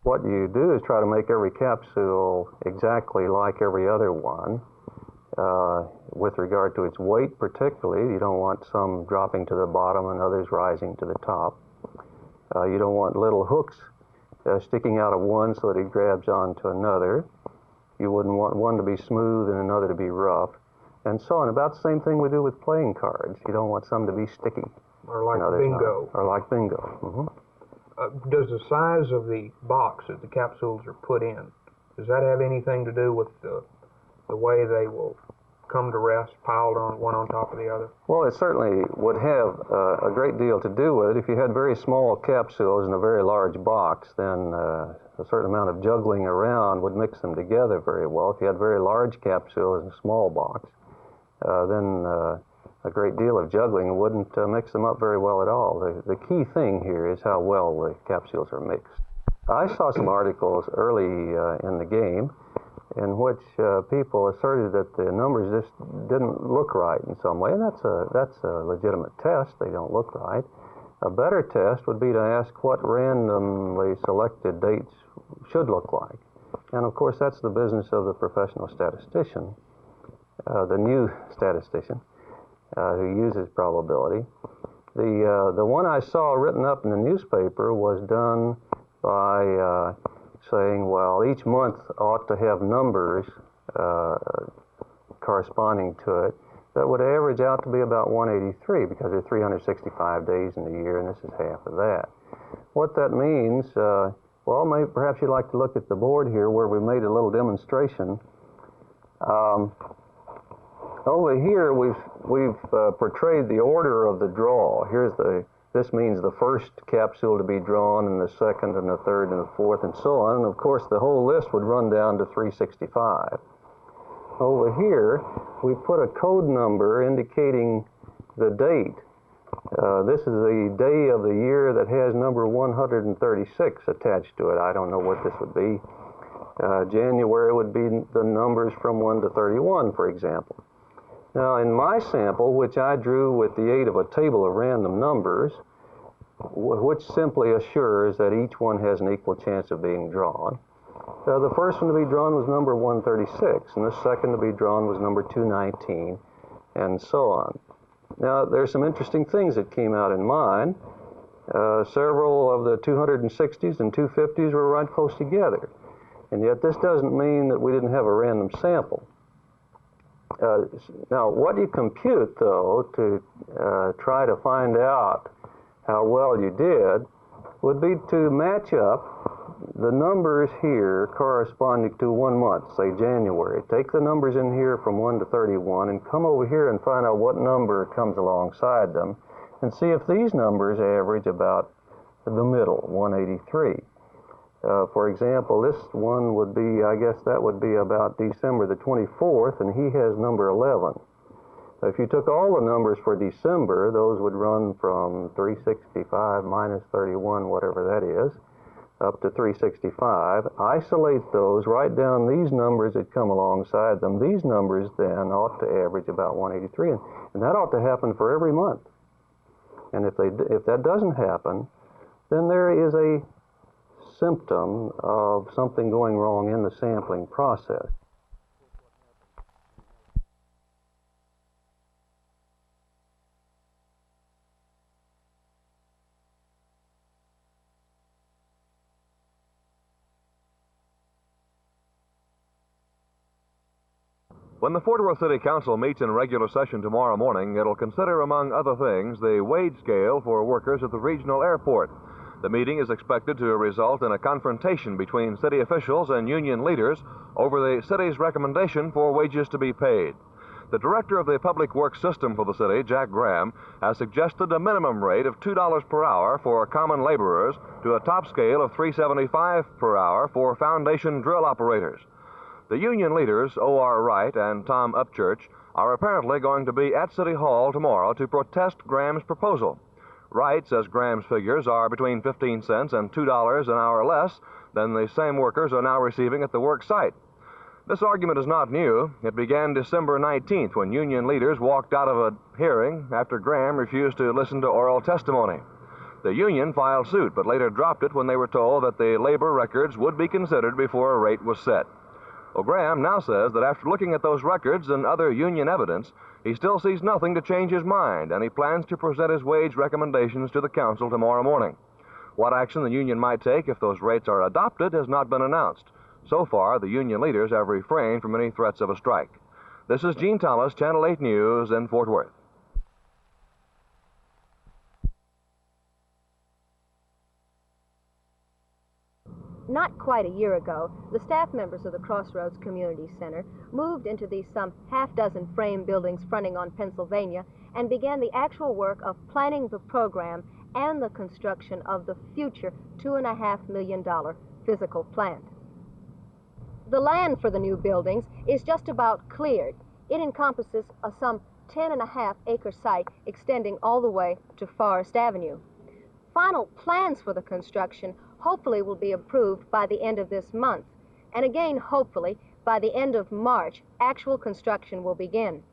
What you do is try to make every capsule exactly like every other one. With regard to its weight particularly, you don't want some dropping to the bottom and others rising to the top. You don't want little hooks sticking out of one so that it grabs onto another. You wouldn't want one to be smooth and another to be rough, and so on. About the same thing we do with playing cards. You don't want some to be sticky. Or like bingo. Or like bingo. Mm-hmm. Does the size of the box that the capsules are put in, does that have anything to do with the way they will come to rest, piled on one on top of the other? Well, it certainly would have a great deal to do with it. If you had very small capsules in a very large box, then a certain amount of juggling around would mix them together very well. If you had very large capsules in a small box, then a great deal of juggling wouldn't mix them up very well at all. The key thing here is how well the capsules are mixed. I saw some articles early in the game in which people asserted that the numbers just didn't look right in some way, and that's a legitimate test. They don't look right. A better test would be to ask what randomly selected dates should look like. And of course, that's the business of the professional statistician, the new statistician, who uses probability. The one I saw written up in the newspaper was done by saying, well, each month ought to have numbers corresponding to it that would average out to be about 183, because there are 365 days in the year, and this is half of that. What that means, well, perhaps you'd like to look at the board here where we made a little demonstration. Over here, we've portrayed the order of the draw. This means the first capsule to be drawn, and the second, and the third, and the fourth, and so on. And of course, the whole list would run down to 365. Over here, we put a code number indicating the date. This is the day of the year that has number 136 attached to it. I don't know what this would be. January would be the numbers from 1 to 31, for example. Now, in my sample, which I drew with the aid of a table of random numbers, which simply assures that each one has an equal chance of being drawn, the first one to be drawn was number 136, and the second to be drawn was number 219, and so on. Now, there's some interesting things that came out in mine. Several of the 260s and 250s were right close together, and yet this doesn't mean that we didn't have a random sample. Now, what you compute, though, to try to find out how well you did would be to match up the numbers here corresponding to 1 month, say January. Take the numbers in here from 1 to 31 and come over here and find out what number comes alongside them and see if these numbers average about the middle, 183. For example, this one would be, I guess that would be about December the 24th, and he has number 11. If you took all the numbers for December, those would run from 365 minus 31, whatever that is, up to 365. Isolate those, write down these numbers that come alongside them. These numbers then ought to average about 183, and that ought to happen for every month. And if that doesn't happen, then there is a symptom of something going wrong in the sampling process. When the Fort Worth City Council meets in regular session tomorrow morning, it'll consider, among other things, the wage scale for workers at the regional airport. The meeting is expected to result in a confrontation between city officials and union leaders over the city's recommendation for wages to be paid. The director of the Public Works System for the city, Jack Graham, has suggested a minimum rate of $2 per hour for common laborers to a top scale of $3.75 per hour for foundation drill operators. The union leaders, O.R. Wright and Tom Upchurch, are apparently going to be at City Hall tomorrow to protest Graham's proposal. Wright says Graham's figures are between 15 cents and $2 an hour less than the same workers are now receiving at the work site. This argument is not new. It began December 19th when union leaders walked out of a hearing after Graham refused to listen to oral testimony. The union filed suit, but later dropped it when they were told that the labor records would be considered before a rate was set. O'Graham now says that after looking at those records and other union evidence, he still sees nothing to change his mind, and he plans to present his wage recommendations to the council tomorrow morning. What action the union might take if those rates are adopted has not been announced. So far, the union leaders have refrained from any threats of a strike. This is Gene Thomas, Channel 8 News in Fort Worth. Not quite a year ago, the staff members of the Crossroads Community Center moved into these some half-dozen frame buildings fronting on Pennsylvania and began the actual work of planning the program and the construction of the future $2.5 million physical plant. The land for the new buildings is just about cleared. It encompasses a some 10.5-acre site extending all the way to Forest Avenue. Final plans for the construction hopefully will be approved by the end of this month. And again, hopefully, by the end of March, actual construction will begin.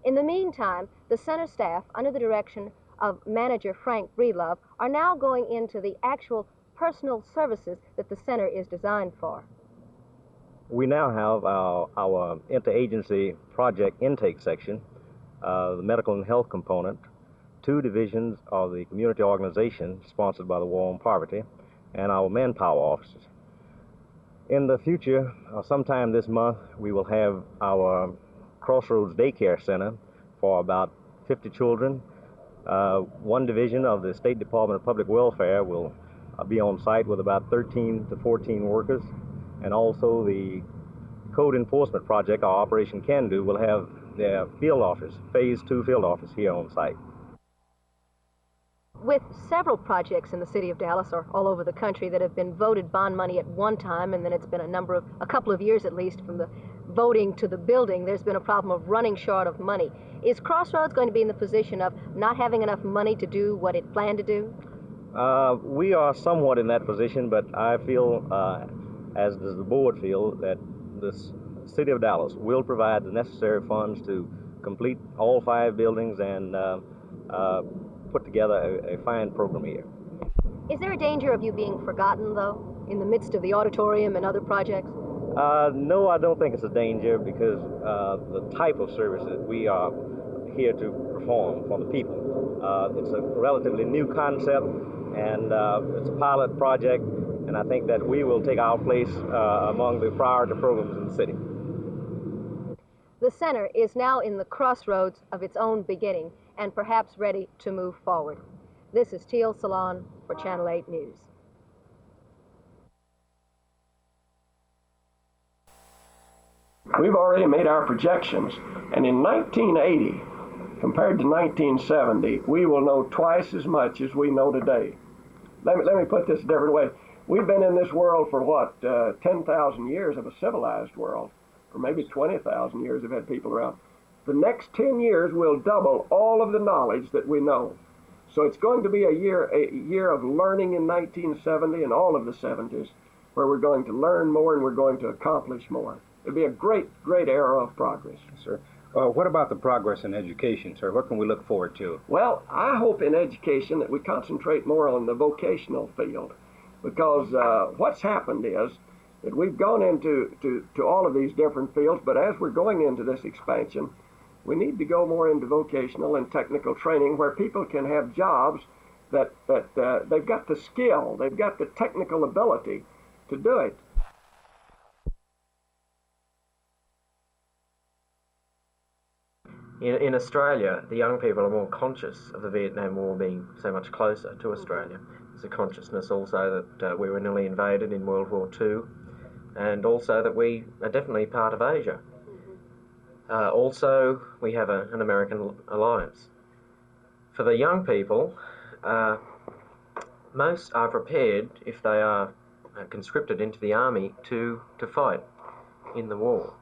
In the meantime, the center staff, under the direction of manager Frank Riddle, are now going into the actual personal services that the center is designed for. We now have our interagency project intake section, the medical and health component, 2 divisions of the community organization sponsored by the War on Poverty, and our manpower officers. In the future, sometime this month, we will have our Crossroads Daycare Center for about 50 children. 1 division of the State Department of Public Welfare will be on site with about 13 to 14 workers, and also the Code Enforcement Project, our Operation Can Do, will have their field office, Phase 2 field office here on site. With several projects in the city of Dallas or all over the country that have been voted bond money at one time, and then it's been a couple of years at least from the voting to the building, there's been a problem of running short of money. Is Crossroads going to be in the position of not having enough money to do what it planned to do? We are somewhat in that position, but I feel, as does the board feel, that the city of Dallas will provide the necessary funds to complete all 5 buildings and put together a fine program here. Is there a danger of you being forgotten, though, in the midst of the auditorium and other projects? No, I don't think it's a danger, because the type of services we are here to perform for the people. It's a relatively new concept, and it's a pilot project, and I think that we will take our place among the priority programs in the city. The center is now in the crossroads of its own beginning, and perhaps ready to move forward. This is Teel Salaun for Channel 8 News. We've already made our projections, and in 1980, compared to 1970, we will know twice as much as we know today. Let me put this a different way. We've been in this world for what, 10,000 years of a civilized world, or maybe 20,000 years have had people around. The next 10 years will double all of the knowledge that we know. So it's going to be a year of learning in 1970 and all of the 70s, where we're going to learn more and we're going to accomplish more. It'll be a great, great era of progress. Sir, what about the progress in education, sir? What can we look forward to? Well, I hope in education that we concentrate more on the vocational field, because what's happened is that we've gone into all of these different fields, but as we're going into this expansion, we need to go more into vocational and technical training where people can have jobs that they've got the skill, they've got the technical ability to do it. In Australia, the young people are more conscious of the Vietnam War being so much closer to Australia. There's a consciousness also that we were nearly invaded in World War II, and also that we are definitely part of Asia. Also, we have an American alliance. For the young people, most are prepared, if they are conscripted into the army, to fight in the war.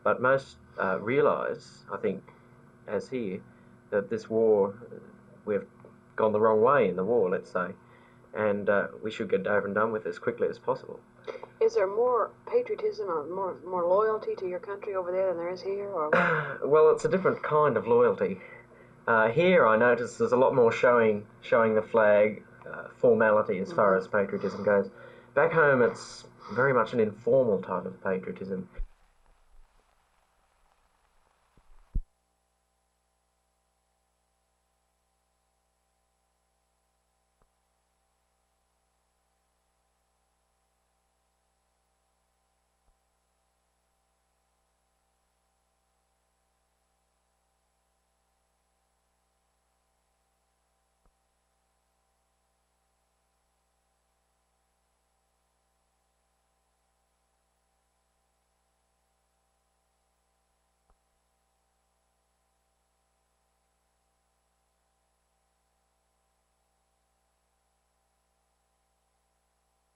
But most realise, I think, as here, that this war, we've gone the wrong way in the war, let's say, and we should get over and done with as quickly as possible. Is there more patriotism or more loyalty to your country over there than there is here? Or well, it's a different kind of loyalty. Here I notice there's a lot more showing the flag, formality as far as patriotism goes. Back home, it's very much an informal type of patriotism.